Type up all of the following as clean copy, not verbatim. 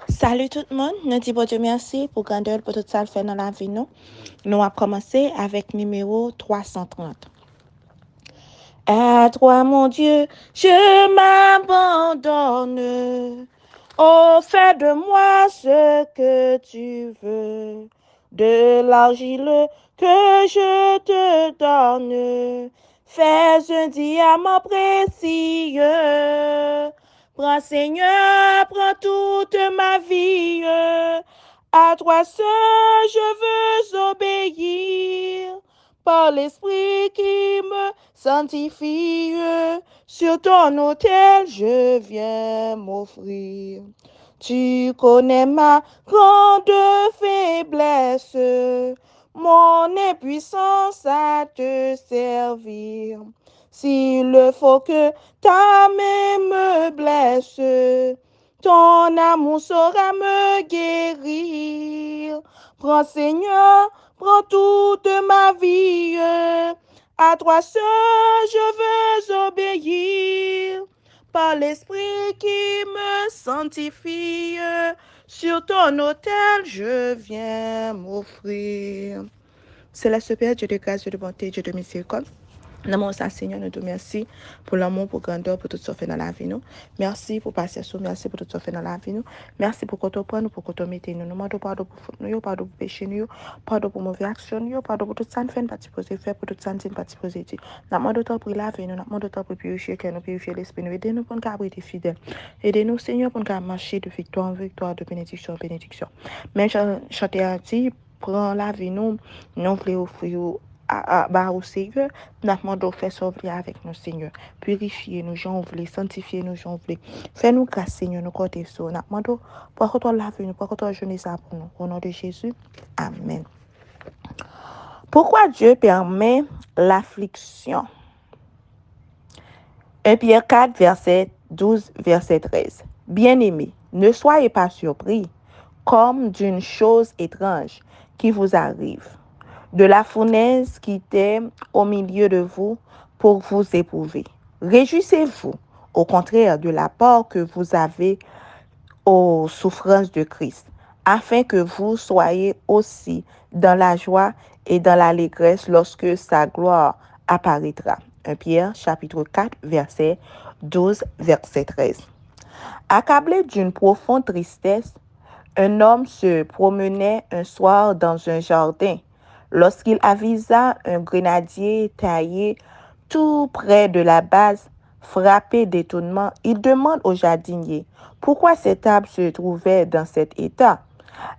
Salut tout le monde, nous disons bon Dieu merci pour grandeur pour tout ça le fait dans la vie nous. Nous allons commencer avec numéro 330. À toi mon Dieu, je m'abandonne. Oh, fais de moi ce que tu veux. De l'argile que je te donne, fais un diamant précieux. Prends Seigneur, prends toute ma vie. À toi seul je veux obéir. Par l'esprit qui me sanctifie, sur ton autel je viens m'offrir. Tu connais ma grande faiblesse, mon impuissance à te servir. S'il faut que ta main me blesse, ton amour saura me guérir. Prends Seigneur, prends toute ma vie. À toi seul je veux obéir. Par l'esprit qui me sanctifie, sur ton autel je viens m'offrir. Céleste Père, Dieu de grâce, Dieu de bonté, Dieu de miséricorde. Nous Seigneur, nous te remercions pour l'amour, pour grandeur, pour tout ce que fait dans la vie. Nous. Merci pour patience, merci pour tout ce que fait dans la vie. Nous. Merci pour que tu prennes, pour que tu mettes nous. Nous demandons pardon pour faute, nous, pardon pour péché, nous, pardon pour mauvaise action, nous, pardon pour tout ça, nous fait pas supposé faire, pour tout ça, nous pas supposé dire. Nous demandons pour laver, nous demandons pour purifier, que nous purifier l'esprit, nous aider nous pour nous être fidèles. Aidez-nous, Seigneur, pour nous marcher de victoire en victoire, de bénédiction en bénédiction. Mais chanter à dire, prends la vie, nous voulons offrir au Seigneur, nous demandons faire sauver avec nous, Seigneur. Purifier nous, j'en voulais, sanctifier nous, j'en voulais. Fais-nous grâce, Seigneur, nous côtés sur. Nous demandons pour que tu laves nous, pour que tu jeûnes ça pour nous. Au nom de Jésus, Amen. Pourquoi Dieu permet l'affliction? 1 Pierre 4, verset 12, verset 13. Bien-aimés, ne soyez pas surpris comme d'une chose étrange qui vous arrive, de la fournaise qui était au milieu de vous pour vous éprouver. Réjouissez-vous, au contraire, de la part que vous avez aux souffrances de Christ, afin que vous soyez aussi dans la joie et dans l'allégresse lorsque sa gloire apparaîtra. 1 Pierre, chapitre 4, verset 12, verset 13. Accablé d'une profonde tristesse, un homme se promenait un soir dans un jardin lorsqu'il avisa un grenadier taillé tout près de la base. Frappé d'étonnement, il demande au jardinier pourquoi cet arbre se trouvait dans cet état.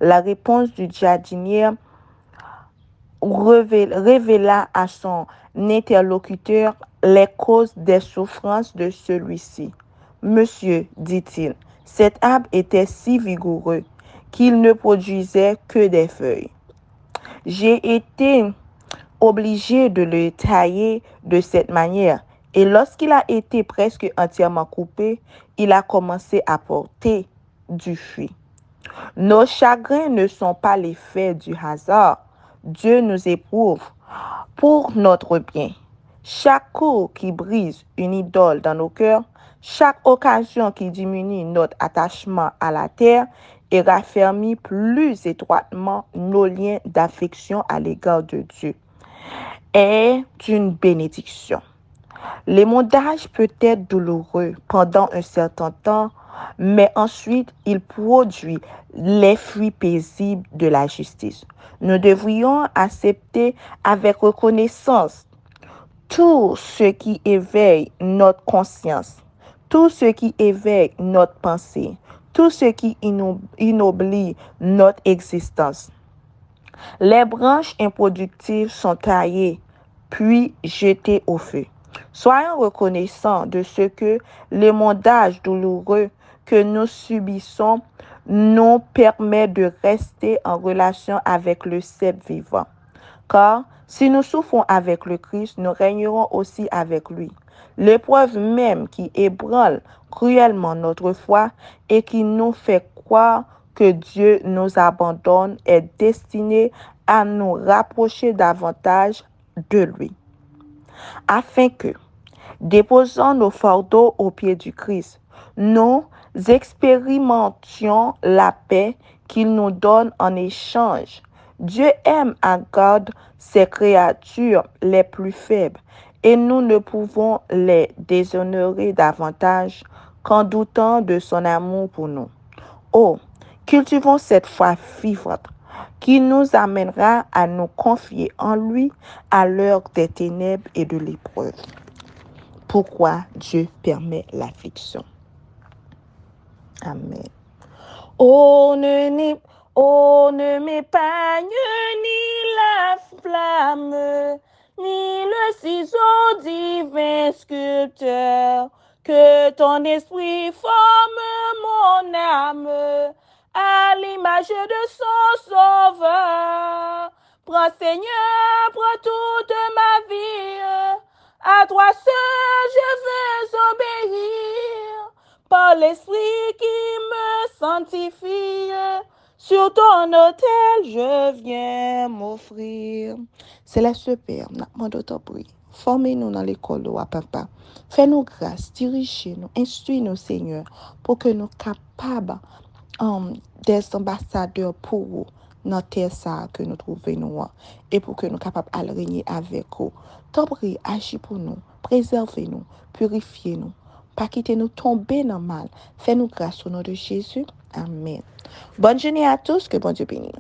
La réponse du jardinier révéla à son interlocuteur les causes des souffrances de celui-ci. Monsieur, dit-il, cet arbre était si vigoureux qu'il ne produisait que des feuilles. J'ai été obligé de le tailler de cette manière, et lorsqu'il a été presque entièrement coupé, il a commencé à porter du fruit. Nos chagrins ne sont pas l'effet du hasard. Dieu nous éprouve pour notre bien. Chaque coup qui brise une idole dans nos cœurs, chaque occasion qui diminue notre attachement à la terre et raffermit plus étroitement nos liens d'affection à l'égard de Dieu, est une bénédiction. L'émondage peut être douloureux pendant un certain temps, mais ensuite il produit les fruits paisibles de la justice. Nous devrions accepter avec reconnaissance tout ce qui éveille notre conscience, tout ce qui éveille notre pensée, tout ce qui inoblie notre existence. Les branches improductives sont taillées, puis jetées au feu. Soyons reconnaissants de ce que l'émondage douloureux que nous subissons nous permet de rester en relation avec le cep vivant. Car si nous souffrons avec le Christ, nous régnerons aussi avec lui. L'épreuve même qui ébranle cruellement notre foi et qui nous fait croire que Dieu nous abandonne est destinée à nous rapprocher davantage de lui, afin que, déposant nos fardeaux aux pieds du Christ, nous expérimentions la paix qu'il nous donne en échange. Dieu aime et garde ses créatures les plus faibles et nous ne pouvons les déshonorer davantage qu'en doutant de son amour pour nous. Oh, cultivons cette foi vivante qui nous amènera à nous confier en lui à l'heure des ténèbres et de l'épreuve. Pourquoi Dieu permet l'affliction? Amen. Oh, ne m'épargne ni la flamme, ni le ciseau divin sculpteur, que ton esprit forme mon âme à l'image de son sauveur. Prends, Seigneur, prends toute ma vie, à toi seul je veux obéir, par l'esprit qui me sanctifie, sur ton autel je viens m'offrir. Céleste Père, nous demandons ton prix. Formez-nous dans l'école, papa. Fais-nous grâce, dirigez-nous, instruis-nous, Seigneur, pour que nous capables des ambassadeurs pour vous, dans terre ça que nous trouvons, et pour que nous capables de régner avec vous. Ton prix, agis pour nous, préservez-nous, purifiez-nous. Pas quitter nous tomber dans le mal. Fais-nous grâce au nom de Jésus. Amen. Bonne journée à tous. Que bon Dieu bénisse.